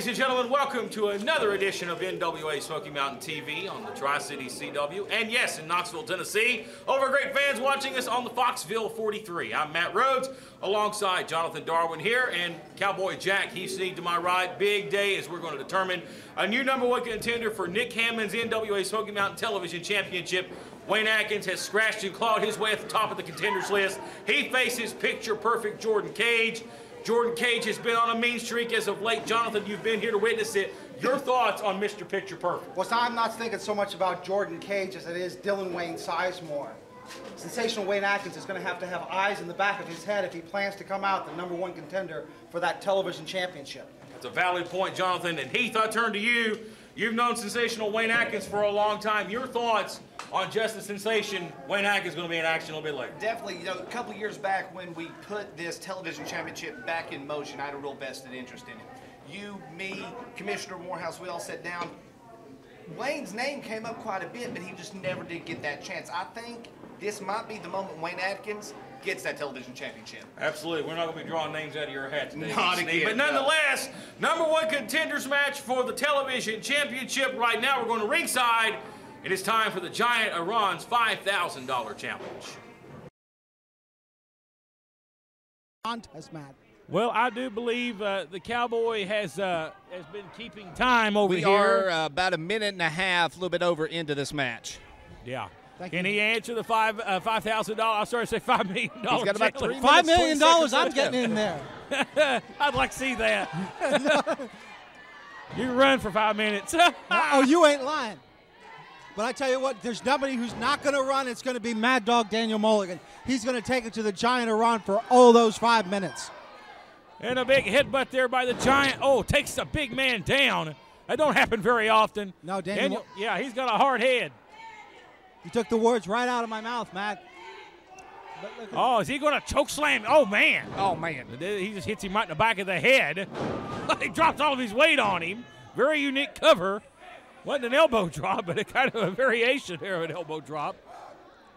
Ladies and gentlemen, welcome to another edition of NWA Smoky Mountain TV on the Tri-City CW, and yes, in Knoxville, Tennessee. All of our great fans watching us on the Foxville 43. I'm Matt Rhodes, alongside Jonathan Darwin here, and Cowboy Jack Heasey to my right. Big day as we're going to determine a new #1 contender for Nick Hammond's NWA Smoky Mountain Television Championship. Wayne Atkins has scratched and clawed his way at the top of the contenders list. He faces picture-perfect Jordan Kage. Jordan Kage has been on a mean streak as of late. Jonathan, you've been here to witness it. Your thoughts on Mr. Picture Perfect? Well, so I'm not thinking so much about Jordan Kage as it is Dylan Wayne Sizemore. Sensational Wayne Atkins is going to have eyes in the back of his head if he plans to come out the #1 contender for that television championship. That's a valid point, Jonathan. And Heath, I turn to you. You've known sensational Wayne Atkins for a long time. Your thoughts on just the sensation Wayne Atkins going to be in action a little bit later? Definitely. You know, a couple of years back when we put this television championship back in motion, I had a real vested interest in it. You, me, Commissioner Morehouse, we all sat down. Wayne's name came up quite a bit, but he just never did get that chance. I think this might be the moment Wayne Atkins gets that television championship. Absolutely. We're not going to be drawing names out of your hat today. Not again. But nonetheless, #1 contenders match for the television championship. Right now, we're going to ringside. It is time for the giant Arawn's $5,000 challenge. Contest, Matt. Well, I do believe the Cowboy has been keeping time over here. We are about a minute and a half, a little bit over into this match. Yeah. Can he answer the $5,000? I'm sorry to say $5 million. He's got about 3 minutes, $5 million. 20 seconds I'm left. getting in there. I'd like to see that. You run for 5 minutes. Oh, you ain't lying. But I tell you what, there's nobody who's not going to run. It's going to be Mad Dog Daniel Mulligan. He's going to take it to the Giant Arawn for all those 5 minutes. And a big headbutt there by the Giant. Oh, takes the big man down. That don't happen very often. No, Daniel. Yeah, he's got a hard head. You took the words right out of my mouth, Matt. Oh, is he going to choke slam? Oh, man. Oh, man. He just hits him right in the back of the head. He drops all of his weight on him. Very unique cover. Wasn't an elbow drop, but a kind of a variation there of an elbow drop.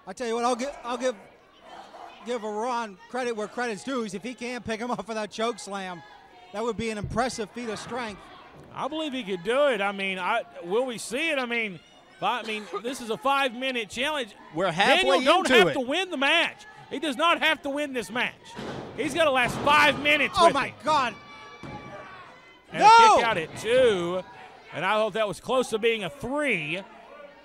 I tell you what, I'll give Arawn credit where credit's due. If he can't pick him up for that choke slam, that would be an impressive feat of strength. I believe he could do it. I mean, will we see it? I mean, this is a 5-minute challenge. We're halfway Daniel don't into have it. to win the match. He does not have to win this match. He's got to last 5 minutes. Oh with my him. God! And No! a kick out at 2. And I thought that was close to being a 3.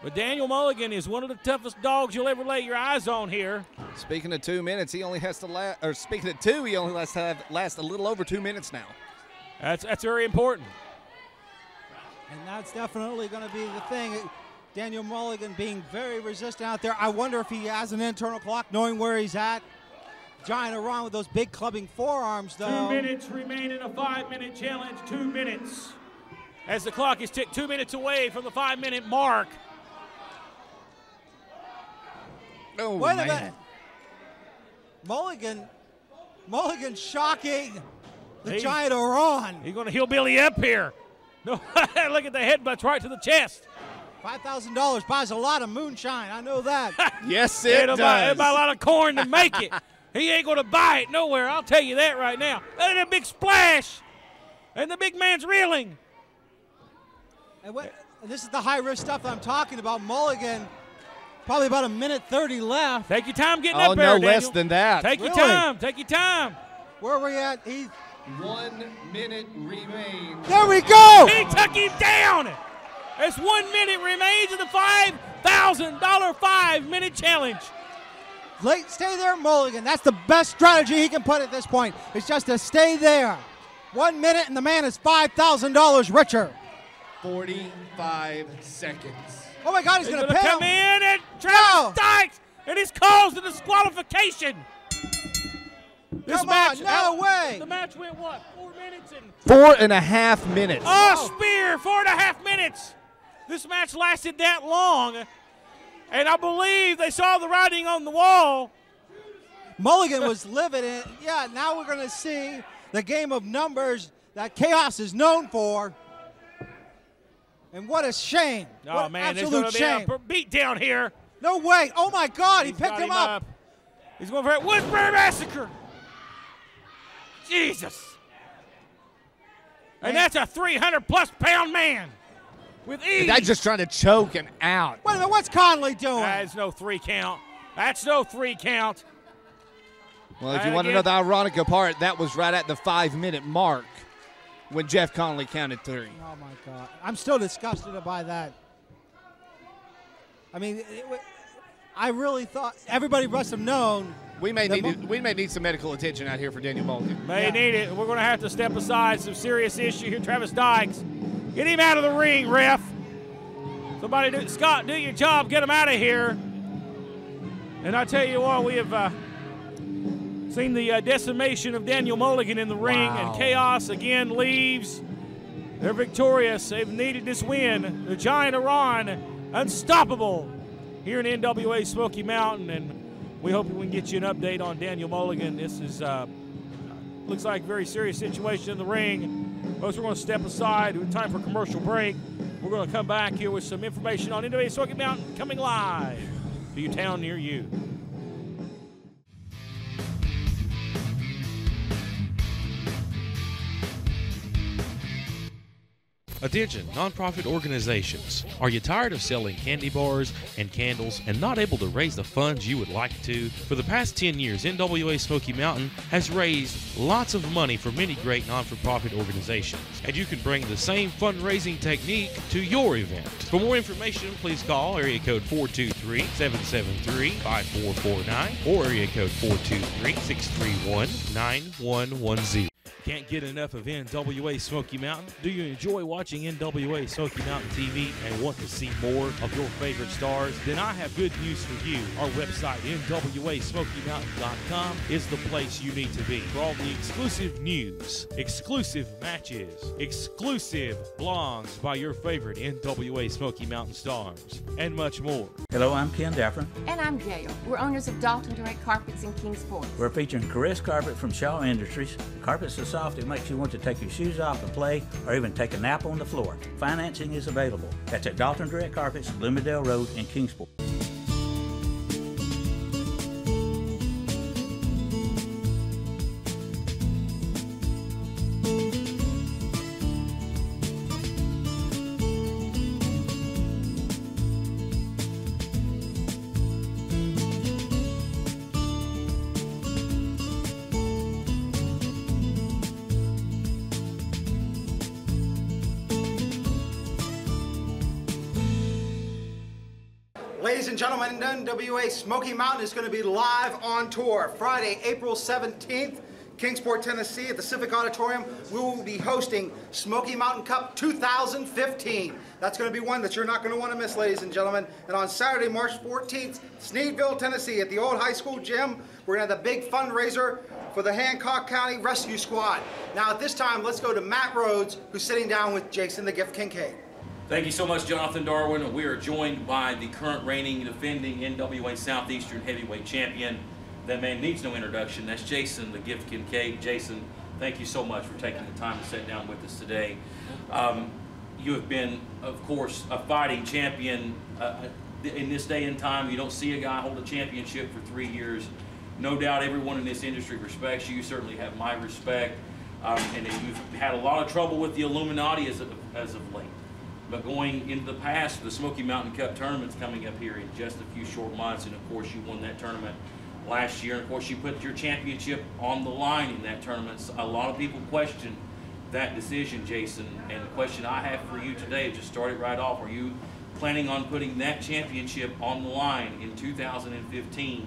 But Daniel Mulligan is one of the toughest dogs you'll ever lay your eyes on here. Speaking of 2 minutes, he only has to last, or speaking of 2, he only has to last a little over 2 minutes now. That's very important. And that's definitely going to be the thing. Daniel Mulligan being very resistant out there. I wonder if he has an internal clock, knowing where he's at. Giant Arawn with those big clubbing forearms, though. 2 minutes remain in a 5-minute challenge. 2 minutes. As the clock is ticked 2 minutes away from the 5-minute mark. Oh, Wait a man. minute. Mulligan shocking the Giant Arawn. He's going to hillbilly up here. No, look at the headbutts right to the chest. $5,000 buys a lot of moonshine. I know that. Yes, it It'll does. buy a lot of corn to make it. He ain't going to buy it nowhere. I'll tell you that right now. And a big splash. And the big man's reeling. And this is the high-risk stuff that I'm talking about. Mulligan, probably about a minute 30 left. Take your time getting Oh, up there, no Daniel. less than that. Take your Really? time. Take your time. Where are we at? 1 minute remains. There we go! He took him down. As 1 minute remains of the $5,000 5-minute challenge. Stay there, Mulligan. That's the best strategy he can put at this point. It's just to stay there. 1 minute and the man is $5,000 richer. 45 seconds. Oh my God, he's going to pin come him. in and Travis No. Dykes, and he's caused a disqualification. This Come match, on, no way. The match went what? 4 minutes and 4.5 minutes. spear, 4.5 minutes. This match lasted that long, and I believe they saw the writing on the wall. Mulligan was livid. And yeah, now we're going to see the game of numbers that Chaos is known for. And what a shame. Oh, what man, there's absolute going to shame. be a beat down here. No way. Oh, my God, he He's picked got him up. He's going for it. Woodbury Massacre. Jesus. And that's a 300-plus pound man with ease. That's just trying to choke him out. Wait a minute, what's Conley doing? That's no 3 count. That's no 3 count. Well, if you want to know the ironic part, that was right at the 5-minute mark when Jeff Conley counted 3. Oh, my God. I'm still disgusted by that. I mean, I really thought everybody must have known. We may need some medical attention out here for Daniel Mulligan. May need it. We're going to have to step aside. Some serious issue here. Travis Dykes, get him out of the ring, ref. Somebody, Scott, do your job. Get him out of here. And I tell you what, we have seen the decimation of Daniel Mulligan in the ring, and Chaos again leaves. They're victorious. They've needed this win. The Giant Arawn, unstoppable here in NWA Smoky Mountain, and we hope we can get you an update on Daniel Mulligan. This is looks like a very serious situation in the ring. Folks, we're going to step aside. It's time for a commercial break. We're going to come back here with some information on NWA Smoky Mountain coming live to your town near you. Attention, nonprofit organizations. Are you tired of selling candy bars and candles and not able to raise the funds you would like to? For the past 10 years, NWA Smoky Mountain has raised lots of money for many great non-for-profit organizations, and you can bring the same fundraising technique to your event. For more information, please call area code 423-773-5449 or area code 423-631-9110. Can't get enough of NWA Smoky Mountain? Do you enjoy watching NWA Smoky Mountain TV and want to see more of your favorite stars? Then I have good news for you. Our website, NWASmokyMountain.com, is the place you need to be for all the exclusive news, exclusive matches, exclusive blogs by your favorite NWA Smoky Mountain stars, and much more. Hello, I'm Ken Daffron. And I'm Gail. We're owners of Dalton Direct Carpets in Kingsport. We're featuring Caress Carpet from Shaw Industries. Carpets are soft, it makes you want to take your shoes off and play, or even take a nap on the floor. Financing is available. That's at Dalton Direct Carpets, Bloomingdale Road in Kingsport. Ladies and gentlemen, NWA Smoky Mountain is going to be live on tour Friday, April 17th, Kingsport, Tennessee at the Civic Auditorium. We will be hosting Smoky Mountain Cup 2015. That's going to be one that you're not going to want to miss, ladies and gentlemen. And on Saturday, March 14th, Sneedville, Tennessee at the old high school gym, we're going to have the big fundraiser for the Hancock County Rescue Squad. Now at this time, let's go to Matt Rhodes, who's sitting down with Jason the Gift Kincaid. Thank you so much, Jonathan Darwin. We are joined by the current reigning, defending NWA Southeastern Heavyweight Champion. That man needs no introduction. That's Jason the Gift Kincaid. Jason, thank you so much for taking the time to sit down with us today. You have been, of course, a fighting champion. In this day and time, you don't see a guy hold a championship for 3 years. No doubt everyone in this industry respects you. You certainly have my respect. And you've had a lot of trouble with the Illuminati as of late. But going into the past, the Smoky Mountain Cup tournament's coming up here in just a few short months, and of course you won that tournament last year. And of course you put your championship on the line in that tournament. So a lot of people question that decision, Jason, and the question I have for you today, just start it right off, are you planning on putting that championship on the line in 2015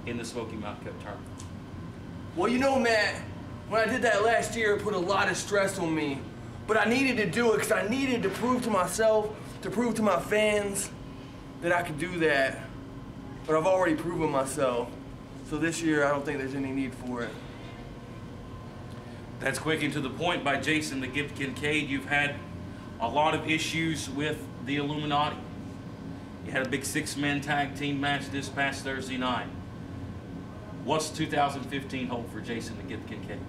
in the Smoky Mountain Cup tournament? Well, you know, Matt, when I did that last year, it put a lot of stress on me. But I needed to do it because I needed to prove to myself, to prove to my fans that I could do that. But I've already proven myself. So this year, I don't think there's any need for it. That's quick and to the point by Jason the Gift Kincaid. You've had a lot of issues with the Illuminati. You had a big 6-man tag team match this past Thursday night. What's 2015 hold for Jason the Gift Kincaid?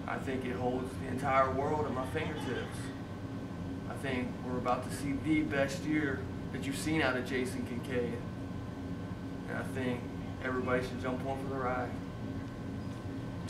I think it holds the entire world at my fingertips. I think we're about to see the best year that you've seen out of Jason Kincaid. And I think everybody should jump on for the ride.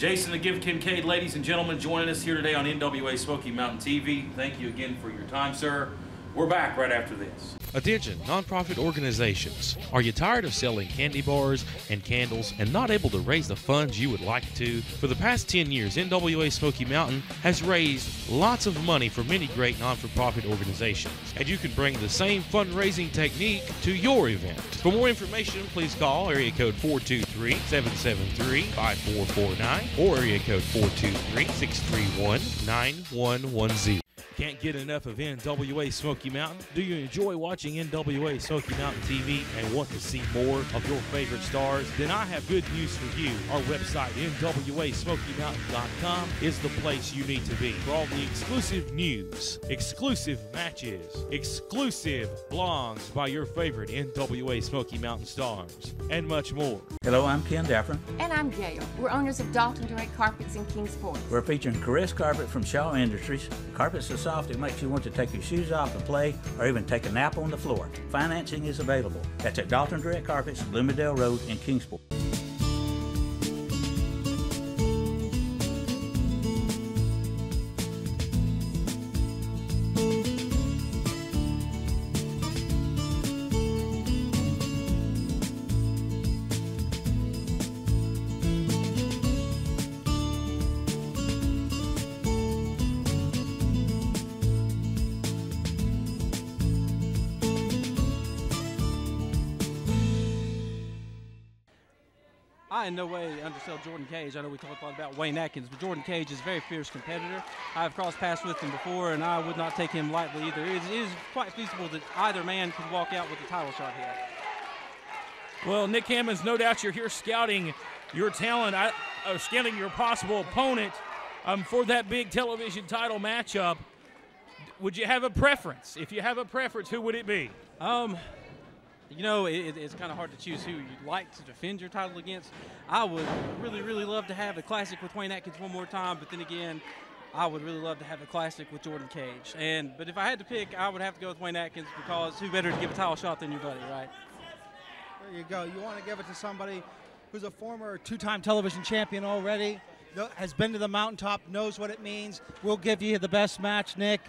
Jason the Give Kincaid, ladies and gentlemen, joining us here today on NWA Smoky Mountain TV. Thank you again for your time, sir. We're back right after this. Attention, nonprofit organizations. Are you tired of selling candy bars and candles and not able to raise the funds you would like to? For the past 10 years, NWA Smoky Mountain has raised lots of money for many great non-for-profit organizations. And you can bring the same fundraising technique to your event. For more information, please call area code 423-773-5449 or area code 423-631-9110. Can't get enough of NWA Smoky Mountain? Do you enjoy watching NWA Smoky Mountain TV and want to see more of your favorite stars? Then I have good news for you. Our website, NWASmokyMountain.com, is the place you need to be for all the exclusive news, exclusive matches, exclusive blogs by your favorite NWA Smoky Mountain stars, and much more. Hello, I'm Ken Daffron. And I'm Gail. We're owners of Dalton Direct Carpets in Kingsport. We're featuring Caress Carpet from Shaw Industries. Carpet's so soft it makes you want to take your shoes off and play or even take a nap on the floor. Financing is available. That's at Dalton Direct Carpets, Bloomingdale Road in Kingsport. I in no way undersell Jordan Kage. I know we talked a lot about Wayne Atkins, but Jordan Kage is a very fierce competitor. I've crossed paths with him before, and I would not take him lightly either. It is quite feasible that either man could walk out with a title shot here. Well, Nick Hammonds, no doubt you're here scouting your talent, scouting your possible opponent for that big television title matchup. Would you have a preference? If you have a preference, who would it be? You know, it's kind of hard to choose who you'd like to defend your title against. I would really, really love to have a classic with Wayne Atkins one more time, but then again, I would really love to have a classic with Jordan Kage. But if I had to pick, I would have to go with Wayne Atkins because who better to give a title shot than your buddy, right? There you go. You want to give it to somebody who's a former two-time television champion already, has been to the mountaintop, knows what it means. We'll give you the best match, Nick.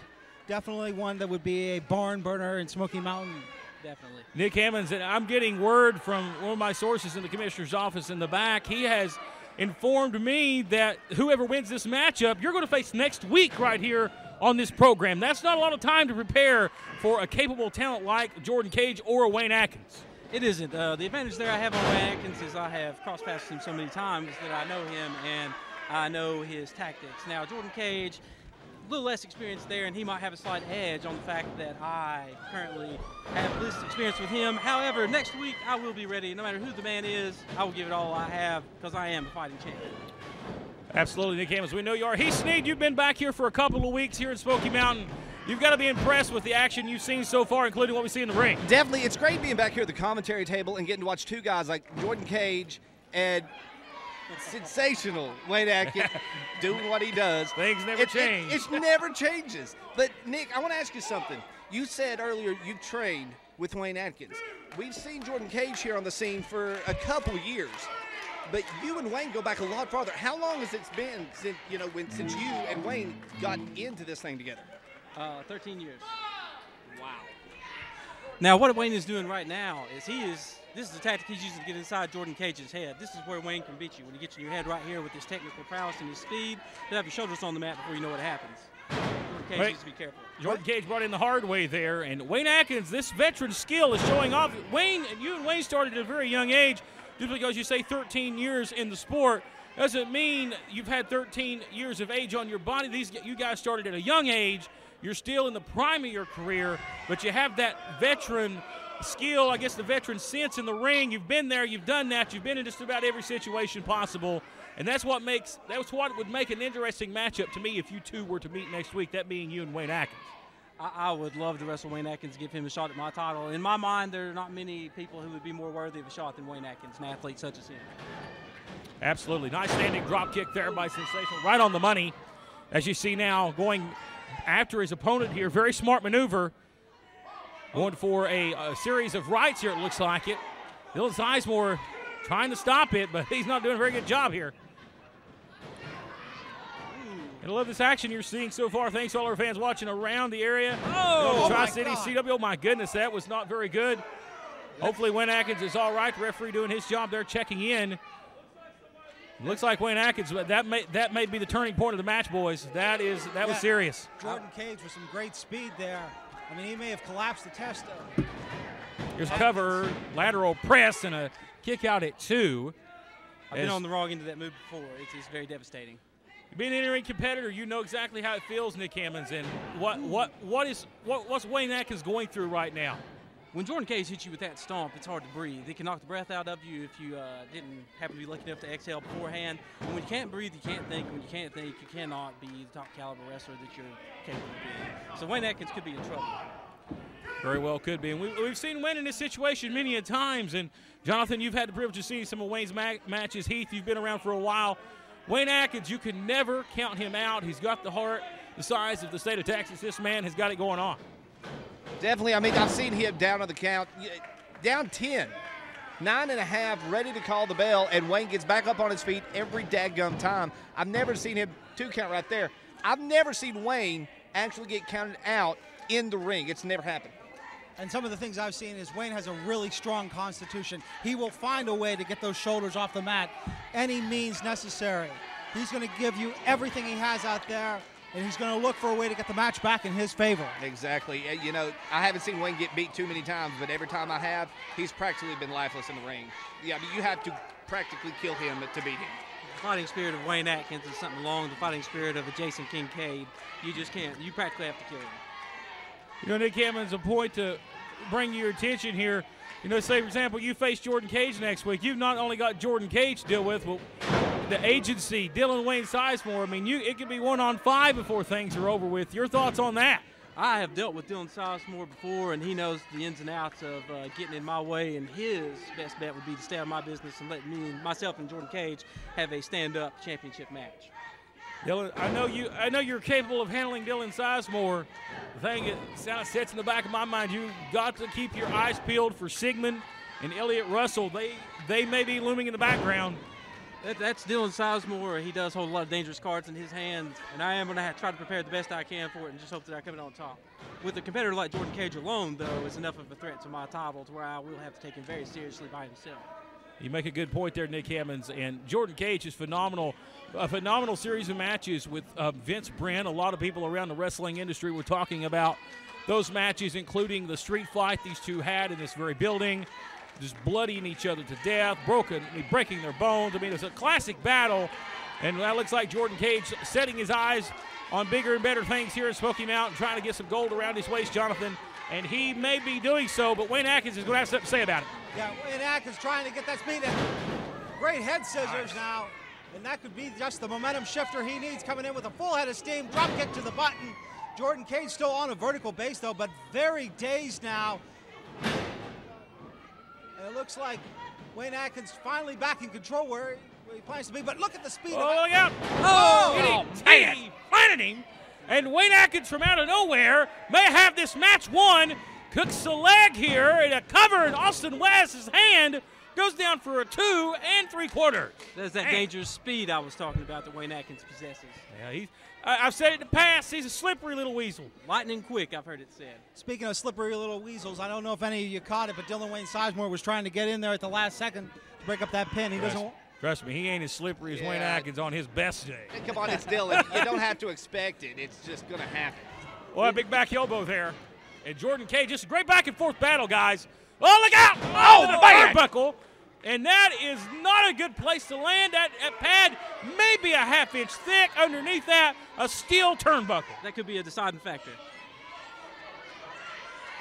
Definitely one that would be a barn burner in Smoky Mountain. Definitely. Nick Hammonds, and I'm getting word from one of my sources in the commissioner's office in the back. He has informed me that whoever wins this matchup, you're going to face next week right here on this program. That's not a lot of time to prepare for a capable talent like Jordan Kage or Wayne Atkins. It isn't. The advantage there I have on Wayne Atkins is I have crossed paths with him so many times that I know him and I know his tactics. Now, Jordan Kage, a little less experience there, and he might have a slight edge on the fact that I currently have less experience with him. However, next week I will be ready. No matter who the man is, I will give it all I have because I am a fighting champion. Absolutely, Nick Hammonds. We know you are. Heath Snead, you've been back here for a couple of weeks here in Smoky Mountain. You've got to be impressed with the action you've seen so far, including what we see in the ring. Definitely. It's great being back here at the commentary table and getting to watch two guys like Jordan Kage and sensational Wayne Atkins doing what he does. Things never change. It never changes. But, Nick, I want to ask you something. You said earlier you trained with Wayne Atkins. We've seen Jordan Kage here on the scene for a couple years. But you and Wayne go back a lot farther. How long has it been since, since you and Wayne got into this thing together? 13 years. Wow. Now, what Wayne is doing right now is this is the tactic he's using to get inside Jordan Kage's head. This is where Wayne can beat you. When he gets in your head right here with his technical prowess and his speed, you'll have your shoulders on the mat before you know what happens. Jordan Kage needs to be careful. Jordan Kage brought in the hard way there, and Wayne Atkins, this veteran skill is showing off. You and Wayne started at a very young age. Just because you say 13 years in the sport doesn't mean you've had 13 years of age on your body. You guys started at a young age. You're still in the prime of your career, but you have that veteran skill, I guess the veteran sense in the ring. You've been there, you've done that, you've been in just about every situation possible, and that's what would make an interesting matchup to me if you two were to meet next week, that being you and Wayne Atkins. I would love to wrestle Wayne Atkins, give him a shot at my title. In my mind, there are not many people who would be more worthy of a shot than Wayne Atkins, an athlete such as him. Absolutely. Nice standing drop kick there by Sensational. Right on the money. As you see now, going after his opponent here. Very smart maneuver. Going for a series of rights here, it looks like it. Dylan Sizemore trying to stop it, but he's not doing a very good job here. I love this action you're seeing so far. Thanks to all our fans watching around the area. Oh, Tri-City CW. Oh, my goodness, that was not very good. Hopefully Wayne Atkins is all right. The referee doing his job there, checking in. Looks like Wayne Atkins, that may be the turning point of the match, boys. That was serious. Jordan Kage with some great speed there. I mean, he may have collapsed the test. Here's cover, lateral press, and a kick out at 2. I've been on the wrong end of that move before. It's very devastating. Being an in-ring competitor, you know exactly how it feels, Nick Hammonds, and what's Wayne Atkins going through right now? When Jordan Kage hits you with that stomp, it's hard to breathe. It can knock the breath out of you if you didn't happen to be lucky enough to exhale beforehand. And when you can't breathe, you can't think. When you can't think, you cannot be the top caliber wrestler that you're capable of being. So Wayne Atkins could be in trouble. Very well could be. And we've seen Wayne in this situation many a times. And, Jonathan, you've had the privilege of seeing some of Wayne's matches. Heath, you've been around for a while. Wayne Atkins, you can never count him out. He's got the heart the size of the state of Texas. This man has got it going on. Definitely. I mean, I've seen him down on the count, down 10, 9.5, ready to call the bell, and Wayne gets back up on his feet every daggum time. I've never seen him 2 count right there. I've never seen Wayne actually get counted out in the ring. It's never happened. And some of the things I've seen is Wayne has a really strong constitution. He will find a way to get those shoulders off the mat any means necessary. He's going to give you everything he has out there, and he's going to look for a way to get the match back in his favor. Exactly. You know, I haven't seen Wayne get beat too many times, but every time I have, he's practically been lifeless in the ring. Yeah, but you have to practically kill him to beat him. The fighting spirit of Wayne Atkins is something along the fighting spirit of a Jason Kincaid. You just can't. You practically have to kill him. You know, Nick Hammonds, a point to bring your attention here. You know, say, for example, you face Jordan Kage next week. You've not only got Jordan Kage to deal with, but the agency, Dylan Wayne Sizemore. I mean, it could be 1-on-5 before things are over with. Your thoughts on that? I have dealt with Dylan Sizemore before, and he knows the ins and outs of getting in my way, and his best bet would be to stay out of my business and let myself and Jordan Kage have a stand-up championship match. Dylan, I know you're capable of handling Dylan Sizemore. The thing that kind of sits in the back of my mind, you got to keep your eyes peeled for Sigmund and Elliott Russell. They may be looming in the background. That's Dylan Sizemore. He does hold a lot of dangerous cards in his hand, and I am going to try to prepare the best I can for it and just hope that I come in on top. With a competitor like Jordan Kage alone, though, is enough of a threat to my title to where I will have to take him very seriously by himself. You make a good point there, Nick Hammonds. And Jordan Kage is phenomenal. A phenomenal series of matches with Vince Brent. A lot of people around the wrestling industry were talking about those matches, including the street fight these two had in this very building, just bloodying each other to death, breaking their bones. I mean, it's a classic battle. And that looks like Jordan Kage setting his eyes on bigger and better things here in Smoky Mountain, trying to get some gold around his waist, Jonathan. And he may be doing so, but Wayne Atkins is going to have something to say about it. Yeah, Wayne Atkins trying to get that speed in. Great head scissors now, and that could be just the momentum shifter he needs, coming in with a full head of steam, drop kick to the button. Jordan Kage still on a vertical base, though, but very dazed now. And it looks like Wayne Atkins finally back in control where he plans to be, but look at the speed. Oh, look out. Oh, man. Planted him. And Wayne Atkins from out of nowhere may have this match won. Cooks the leg here, and a cover in Austin West's hand goes down for a 2 3/4. There's that dangerous speed I was talking about that Wayne Atkins possesses. Yeah, I've said it in the past, he's a slippery little weasel. Lightning quick, I've heard it said. Speaking of slippery little weasels, I don't know if any of you caught it, but Dylan Wayne Sizemore was trying to get in there at the last second to break up that pin. He doesn't. Trust me, he ain't as slippery as Wayne Atkins on his best day. Come on, it's Dylan. You don't have to expect it. It's just going to happen. Well, a big back elbow there. And Jordan Kage, just a great back and forth battle, guys. Oh, look out! Oh, the turnbuckle. And that is not a good place to land. That pad may be a half-inch thick. Underneath that, a steel turnbuckle. That could be a deciding factor.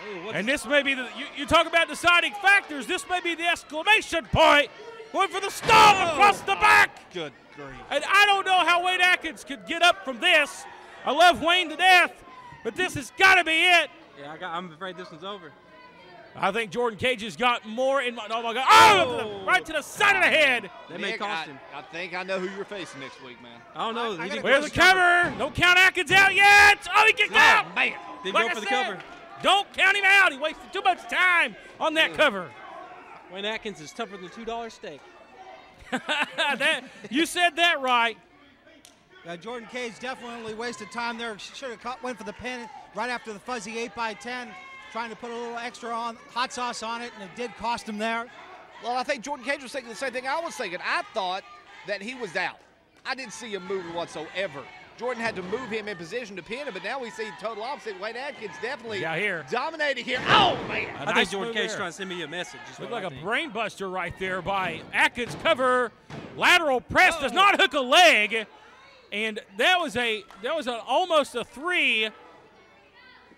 Ooh, and this may be you talk about deciding factors. This may be the exclamation point. Going for the stomp across the back. Good grief. And I don't know how Wayne Atkins could get up from this. I love Wayne to death, but this has got to be it. Yeah, I'm afraid this one's over. I think Jordan Kage has got more in my. Oh my God! Oh, right to the side of the head. That may cost him. I think I know who you're facing next week, man. I don't know. Where's the cover? Don't count Atkins out yet. Oh, he kicked out. Man. Didn't go for the cover. Don't count him out. He wasted too much time on that cover. Wayne Atkins is tougher than a $2 steak. You said that right. Jordan Kage definitely wasted time there. Should have went for the pin right after the fuzzy 8x10, trying to put a little extra on hot sauce on it, and it did cost him there. Well, I think Jordan Kage was thinking the same thing I was thinking. I thought that he was out. I didn't see him moving whatsoever. Jordan had to move him in position to pin him, but now we see total opposite. Wayne Atkins definitely dominating here. Oh, man. I think Jordan Cage trying to send me a message. Looked like a brain buster right there by Atkins. Cover, lateral press, does not hook a leg, and that was almost a 3.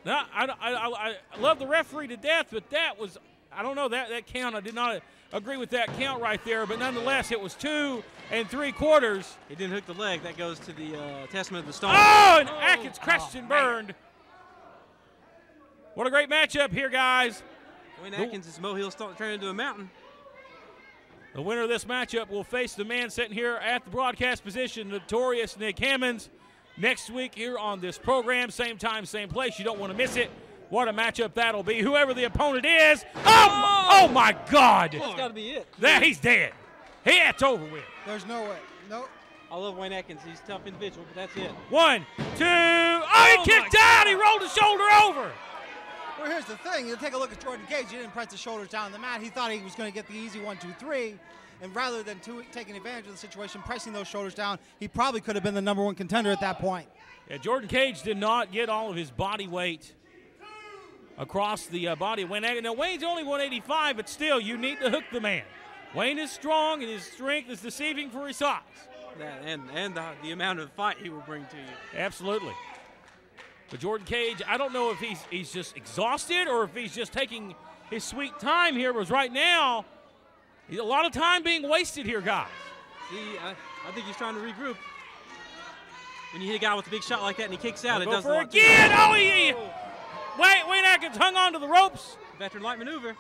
Now, I love the referee to death, but that was, I don't know, that count, I did not agree with that count right there, but nonetheless, it was 2 3/4. He didn't hook the leg. That goes to the testament of the stone. Oh, and Atkins crushed and burned. What a great matchup here, guys. Wayne Atkins is molehill starting to turn into a mountain. The winner of this matchup will face the man sitting here at the broadcast position, notorious Nick Hammonds, next week here on this program. Same time, same place. You don't want to miss it. What a matchup that'll be. Whoever the opponent is. Oh my God. That's got to be it. He's dead. It's over with. There's no way. No. I love Wayne Atkins. He's a tough individual, but that's it. 1, 2. Oh, he kicked out. He rolled his shoulder over. Well, here's the thing. You take a look at Jordan Kage. He didn't press the shoulders down on the mat. He thought he was going to get the easy 1, 2, 3. And rather than taking advantage of the situation, pressing those shoulders down, he probably could have been the #1 contender at that point. Yeah, Jordan Kage did not get all of his body weight across the body of Wayne Atkins. Now, Wayne's only 185, but still, you need to hook the man. Wayne is strong, and his strength is deceiving for his size. And the amount of fight he will bring to you. Absolutely. But Jordan Kage, I don't know if he's just exhausted or if he's just taking his sweet time here, because right now, a lot of time being wasted here, guys. See, I think he's trying to regroup. When you hit a guy with a big shot like that and he kicks out, it does a lot again. Wayne Atkins hung on to the ropes. Veteran light maneuver.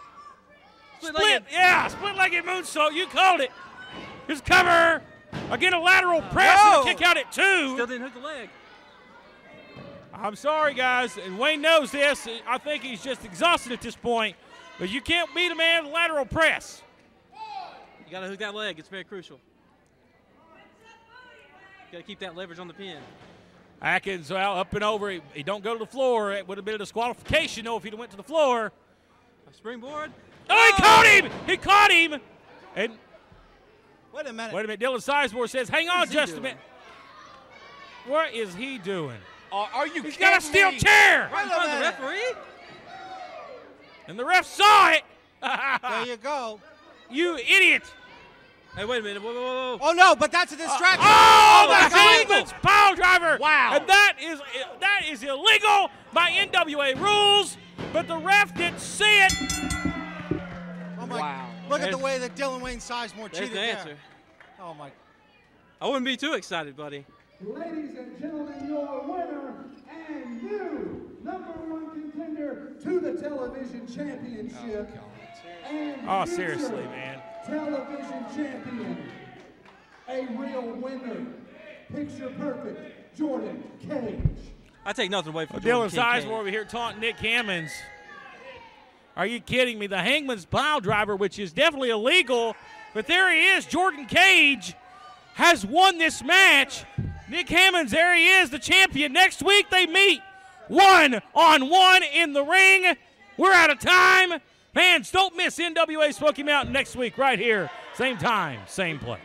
Split-legged moonsault. You called it. His cover. Again, a lateral press and a kick out at 2. Still didn't hook the leg. I'm sorry, guys, and Wayne knows this. I think he's just exhausted at this point, but you can't beat a man with a lateral press. You got to hook that leg. It's very crucial. Got to keep that leverage on the pin. Atkins, well, up and over. He don't go to the floor. It would have been a disqualification, though, if he'd went to the floor. A springboard. Oh, he caught him! He caught him! And wait a minute. Dylan Sizemore says, hang on just a minute. What is he doing? Are you He's got a steel chair! Right in front of the referee? And the ref saw it! There you go. You idiot! Hey, wait a minute. Whoa. Oh, no, but that's a distraction. The Hangman's pile driver! Wow. And that is illegal by NWA rules, but the ref didn't see it. Oh, my. Wow. Look at the way that Dylan Wayne Sizemore cheated the answer. there. Oh, my. I wouldn't be too excited, buddy. Ladies and gentlemen, your winner and new #1 contender to the television championship. And Seriously, man. Television champion, a real winner, picture perfect, Jordan Kage. I take nothing away from Dylan Jordan Sizemore over here taunting Nick Hammonds. Are you kidding me? The Hangman's pile driver, which is definitely illegal, but there he is. Jordan Kage has won this match. Nick Hammonds, there he is, the champion. Next week they meet 1-on-1 in the ring. We're out of time. Fans, don't miss NWA Smoky Mountain next week right here. Same time, same place.